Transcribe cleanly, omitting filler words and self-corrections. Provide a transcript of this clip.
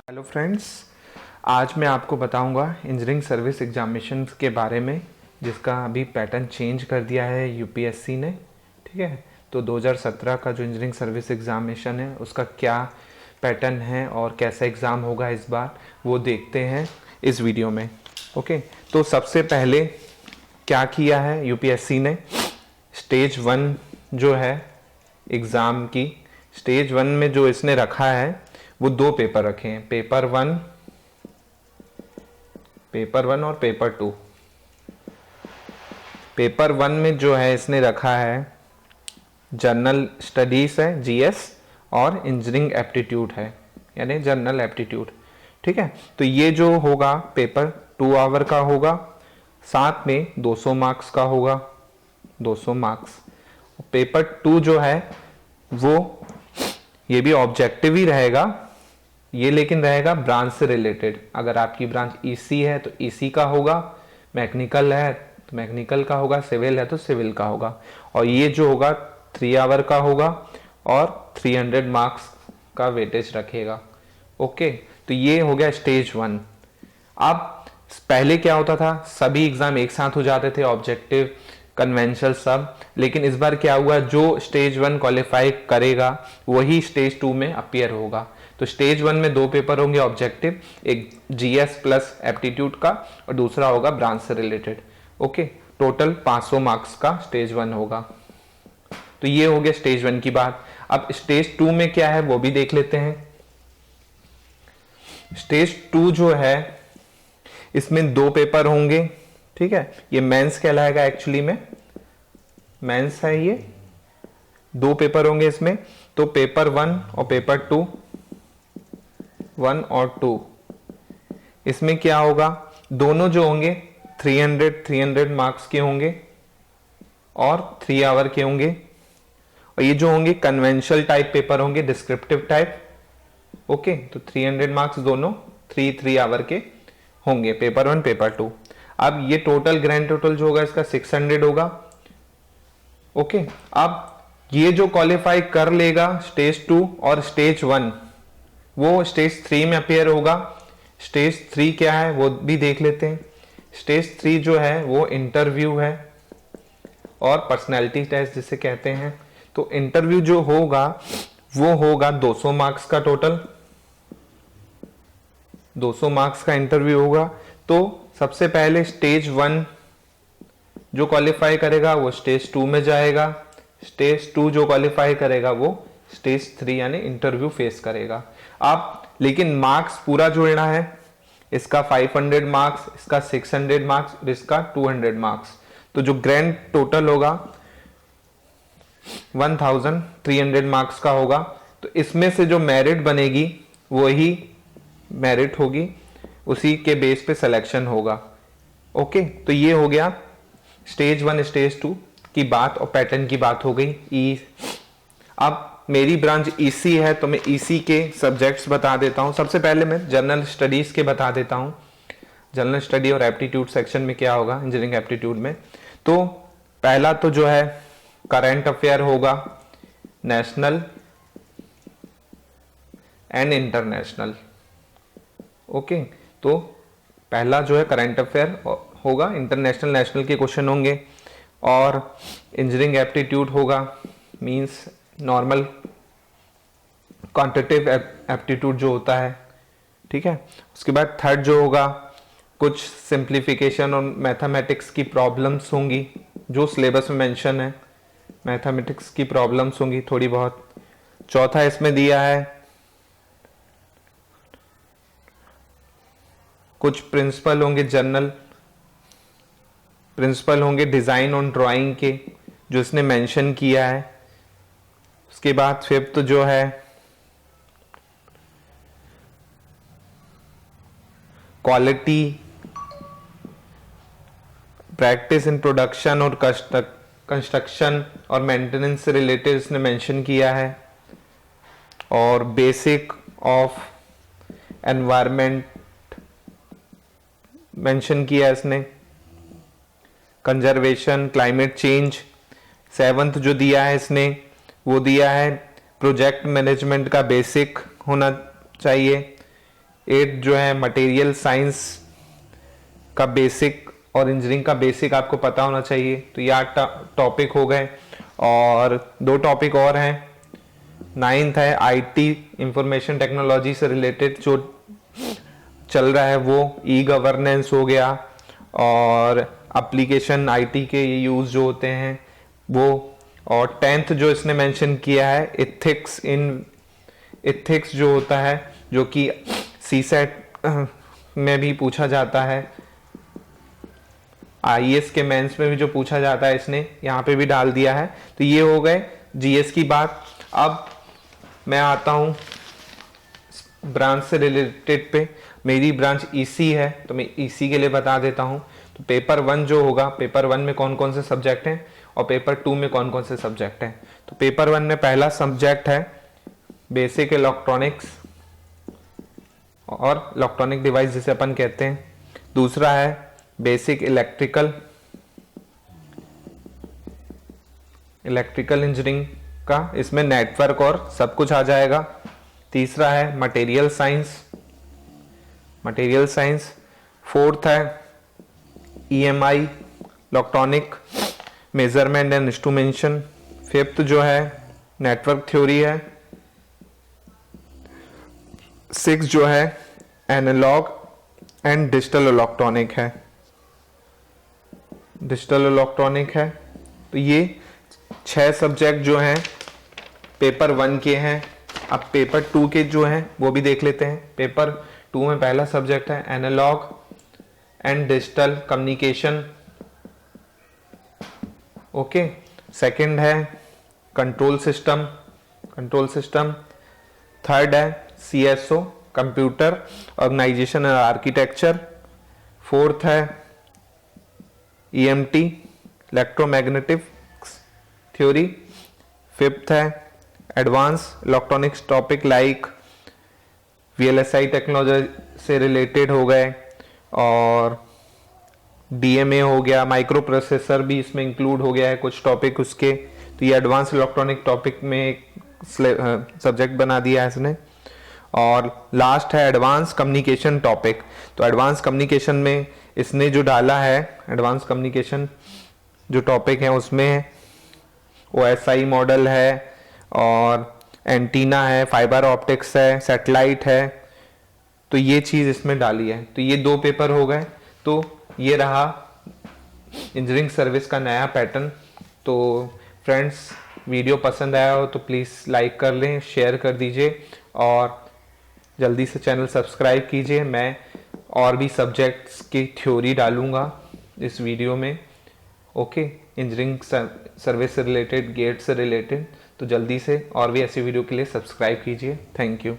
Hello friends, आज मैं आपको बताऊंगा इंजीनियरिंग सर्विस एग्जामिनेशन के बारे में, जिसका अभी पैटर्न चेंज कर दिया है यूपीएससी ने। ठीक है, तो 2017 का जो इंजीनियरिंग सर्विस एग्जामिनेशन है उसका क्या पैटर्न है और कैसा एग्ज़ाम होगा इस बार, वो देखते हैं इस वीडियो में। ओके, तो सबसे पहले क्या किया है यूपीएससी ने, स्टेज 1 जो है एग्ज़ाम की, स्टेज 1 में जो इसने रखा है वो 2 पेपर रखे हैं, पेपर 1 और पेपर 2। पेपर 1 में जो है इसने रखा है जनरल स्टडीज है, जीएस, और इंजीनियरिंग एप्टीट्यूड है, यानी जनरल एप्टीट्यूड। ठीक है, तो ये जो होगा पेपर 2 आवर का होगा, साथ में 200 मार्क्स का होगा, 200 मार्क्स। पेपर 2 जो है वो ये भी ऑब्जेक्टिव ही रहेगा, ये लेकिन रहेगा ब्रांच से रिलेटेड। अगर आपकी ब्रांच ईसी है तो ईसी का होगा, मैकेनिकल है तो मैकेनिकल का होगा, सिविल है तो सिविल का होगा। और ये जो होगा 3 आवर का होगा और 300 मार्क्स का वेटेज रखेगा। ओके, तो ये हो गया स्टेज 1। अब पहले क्या होता था, सभी एग्जाम एक साथ हो जाते थे, ऑब्जेक्टिव, कन्वेंशनल सब। लेकिन इस बार क्या हुआ, जो स्टेज 1 क्वालिफाई करेगा वही स्टेज 2 में अपीयर होगा। तो स्टेज 1 में 2 पेपर होंगे ऑब्जेक्टिव, एक जीएस प्लस एप्टीट्यूड का और दूसरा होगा ब्रांच से रिलेटेड। ओके, टोटल 500 मार्क्स का स्टेज 1 होगा। तो ये हो गया स्टेज 1 की बात। अब स्टेज 2 में क्या है वो भी देख लेते हैं। स्टेज 2 जो है इसमें 2 पेपर होंगे। ठीक है, ये मेंस कहलाएगा, एक्चुअली में मेंस है ये। 2 पेपर होंगे इसमें, तो पेपर 1 और पेपर 2, 1 और 2। इसमें क्या होगा, दोनों जो होंगे 300 मार्क्स के होंगे और 3 आवर के होंगे। और ये जो होंगे कन्वेंशनल टाइप पेपर होंगे, डिस्क्रिप्टिव टाइप। ओके, तो 300 मार्क्स दोनों 3 आवर के होंगे, पेपर 1 पेपर 2। अब ये टोटल ग्रैंड टोटल जो होगा इसका 600 होगा। ओके, अब ये जो क्वालिफाई कर लेगा स्टेज 2 और स्टेज 1, वो स्टेज 3 में अपेयर होगा। स्टेज 3 क्या है वो भी देख लेते हैं। स्टेज 3 जो है वो इंटरव्यू है और पर्सनैलिटी टेस्ट जिसे कहते हैं। तो इंटरव्यू जो होगा वो होगा 200 मार्क्स का, टोटल 200 मार्क्स का इंटरव्यू होगा। तो सबसे पहले स्टेज 1 जो क्वालिफाई करेगा वो स्टेज 2 में जाएगा, स्टेज 2 जो क्वालिफाई करेगा वो स्टेज 3 यानी इंटरव्यू फेस करेगा। आप लेकिन मार्क्स पूरा जोड़ना है, इसका 500 मार्क्स, इसका 600 मार्क्स और इसका 200 मार्क्स। तो जो ग्रैंड टोटल होगा 1300 मार्क्स का होगा। तो इसमें से जो मेरिट बनेगी वही मेरिट होगी, उसी के बेस पे सिलेक्शन होगा। ओके, तो ये हो गया स्टेज 1 स्टेज 2 की बात और पैटर्न की बात हो गई। अब मेरी ब्रांच ईसी है तो मैं ईसी के सब्जेक्ट्स बता देता हूं। सबसे पहले मैं जनरल स्टडीज के बता देता हूं। जनरल स्टडी और एप्टीट्यूड सेक्शन में क्या होगा इंजीनियरिंग एप्टीट्यूड में, तो पहला तो जो है करंट अफेयर होगा, नेशनल एंड इंटरनेशनल। ओके, तो पहला जो है करंट अफेयर होगा, इंटरनेशनल नेशनल के क्वेश्चन होंगे। और इंजीनियरिंग एप्टीट्यूड होगा, मींस नॉर्मल क्वांटिटेटिव एप्टीट्यूड जो होता है। ठीक है, उसके बाद थर्ड जो होगा कुछ सिंप्लीफिकेशन और मैथमेटिक्स की प्रॉब्लम्स होंगी, जो सिलेबस में मेंशन है, मैथमेटिक्स की प्रॉब्लम्स होंगी थोड़ी बहुत। चौथा इसमें दिया है कुछ प्रिंसिपल होंगे, जनरल प्रिंसिपल होंगे डिजाइन और ड्राइंग के, जो इसने मेंशन किया है। उसके बाद फिफ्थ जो है क्वालिटी, प्रैक्टिस इन प्रोडक्शन और कंस्ट्रक्शन और मेंटेनेंस से रिलेटेड इसने मेंशन किया है। और बेसिक ऑफ एनवायरनमेंट मेंशन किया इसने, कंजर्वेशन, क्लाइमेट चेंज। सेवंथ जो दिया है इसने वो दिया है प्रोजेक्ट मैनेजमेंट का बेसिक होना चाहिए, 8 जो है मटेरियल साइंस का बेसिक और इंजीनियरिंग का बेसिक आपको पता होना चाहिए। तो ये 8 टॉपिक हो गए और 2 टॉपिक और हैं। 9th है आईटी इंफॉर्मेशन टेक्नोलॉजी से रिलेटेड जो चल रहा है, वो ई गवर्नेंस हो गया और एप्लीकेशन आईटी के यूज जो होते हैं वो। और 10th जो इसने मेंशन किया है इथिक्स जो होता है, जो कि सीसेट में भी पूछा जाता है, आईएएस के मेंस में भी जो पूछा जाता है, इसने यहाँ पे भी डाल दिया है। तो ये हो गए जीएस की बात। अब मैं आता हूँ ब्रांच से रिलेटेड पे। मेरी ब्रांच ईसी है तो मैं ईसी के लिए बता देता हूँ। तो पेपर 1 जो होगा, पेपर 1 में कौन कौन से सब्जेक्ट हैं और पेपर 2 में कौन कौन से सब्जेक्ट हैं। तो पेपर 1 में पहला सब्जेक्ट है बेसिक इलेक्ट्रॉनिक्स और इलेक्ट्रॉनिक डिवाइस जिसे अपन कहते हैं। दूसरा है बेसिक इलेक्ट्रिकल इंजीनियरिंग का, इसमें नेटवर्क और सब कुछ आ जाएगा। तीसरा है मटेरियल साइंस। फोर्थ है EMI electronic measurement and instrumentation. Fifth जो है नेटवर्क थ्योरी है। 6 जो है एनालॉग एंड डिजिटल इलेक्ट्रॉनिक है। तो ये 6 सब्जेक्ट जो हैं पेपर 1 के हैं। अब पेपर 2 के जो हैं वो भी देख लेते हैं। पेपर 2 में पहला सब्जेक्ट है analog and digital communication. Okay. Second है कंट्रोल सिस्टम। थर्ड है CSO computer organisation and architecture. Fourth है ईएमटी इलेक्ट्रोमैग्नेटिक्स थ्योरी। फिफ्थ है advance electronics topic like VLSI technology से रिलेटेड हो गए और डीएमए हो गया, माइक्रो प्रोसेसर भी इसमें इंक्लूड हो गया है कुछ टॉपिक उसके। तो ये एडवांस इलेक्ट्रॉनिक टॉपिक में एक सब्जेक्ट बना दिया है इसने। और लास्ट है एडवांस कम्युनिकेशन टॉपिक। तो एडवांस कम्युनिकेशन में इसने जो डाला है, एडवांस कम्युनिकेशन जो टॉपिक है उसमें ओएसआई मॉडल है और एंटीना है, फाइबर ऑप्टिक्स है, सैटेलाइट है। तो ये चीज़ इसमें डाली है। तो ये 2 पेपर हो गए। तो ये रहा इंजीनियरिंग सर्विस का नया पैटर्न। तो फ्रेंड्स, वीडियो पसंद आया हो तो प्लीज़ लाइक कर लें, शेयर कर दीजिए और जल्दी से चैनल सब्सक्राइब कीजिए। मैं और भी सब्जेक्ट्स की थ्योरी डालूँगा इस वीडियो में। ओके, इंजीनियरिंग सर्विस से रिलेटेड, गेट से रिलेटेड। तो जल्दी से और भी ऐसी वीडियो के लिए सब्सक्राइब कीजिए। Thank you.